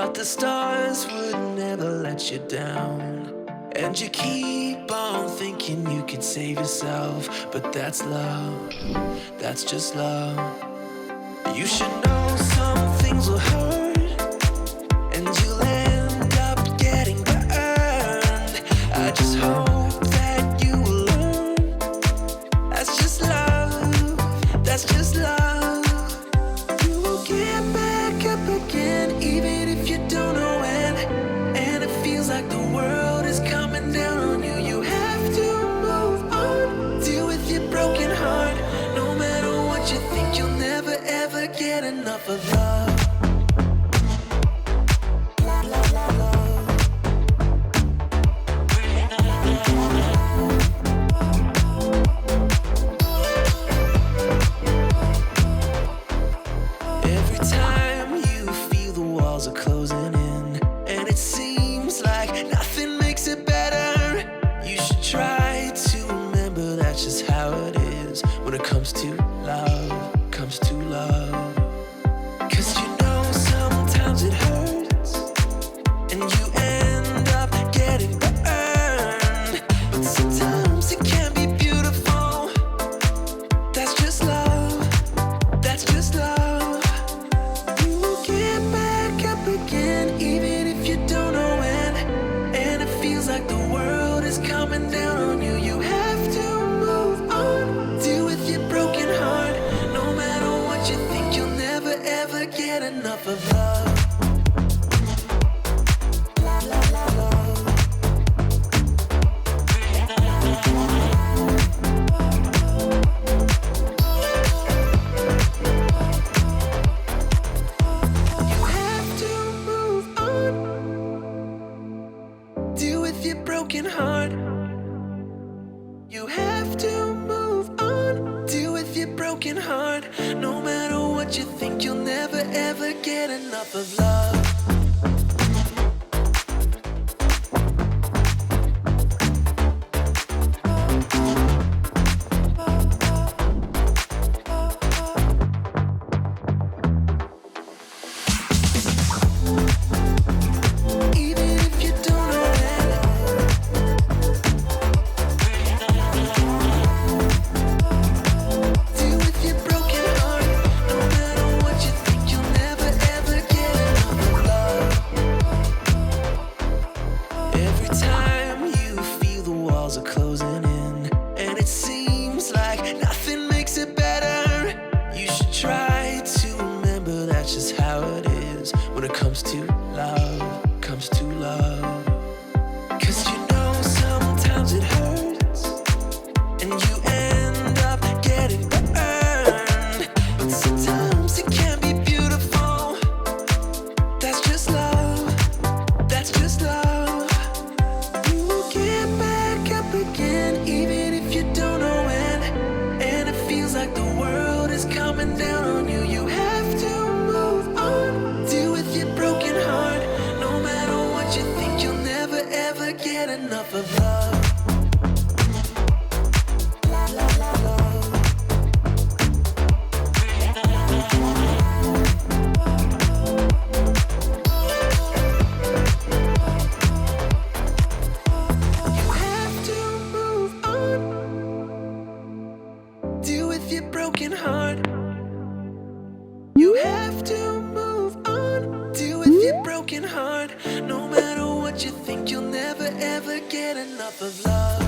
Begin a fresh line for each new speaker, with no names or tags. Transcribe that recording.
But the stars would never let you down. And you keep on thinking you could save yourself. But that's love, that's just love. You should know some things will hurt, and you'll end up getting burned. I just hope that you will learn. That's just love, that's just love. You will get back up again, even if you don't know when. And it feels like the world is coming down on you. You have to move on, deal with your broken heart. No matter what you think, you'll never ever get enough of love. Every time you feel the walls are closing in, and it seems like nothing makes it better, you should try to remember that's just how it is when it comes to love, comes to love. 'Cause you know sometimes it hurts, and you end up getting burned. But sometimes it can be beautiful. That's just love, that's just love. You will get back up again, even if you don't know when. And it feels like the world is coming down on you. You have to move on, deal with your broken heart. No matter what you think, you'll never ever get enough of love. You have to move on, deal with your broken heart. You have to move on, deal with your broken heart. No matter what you think, you'll never ever get enough of love. Even if you don't know when. Deal with your broken heart. No matter what you think, you'll never ever get enough of love. Every time you feel the walls are closing in, and it seems like nothing makes it better, you should try to remember that's just how it is when it comes to love, comes to love. 'Cause you know sometimes it hurts, and you end up getting burned. But sometimes it can be beautiful. That's just love, that's just love. You will get back up again, even if you don't know when. And it feels like the world is coming down on you. You have to move on, deal with your broken heart. No matter what you think, you'll never ever get enough of love. You have to move on, deal with your broken heart. You have to move on, deal with your broken heart. No matter what you think, you'll never ever get enough of love.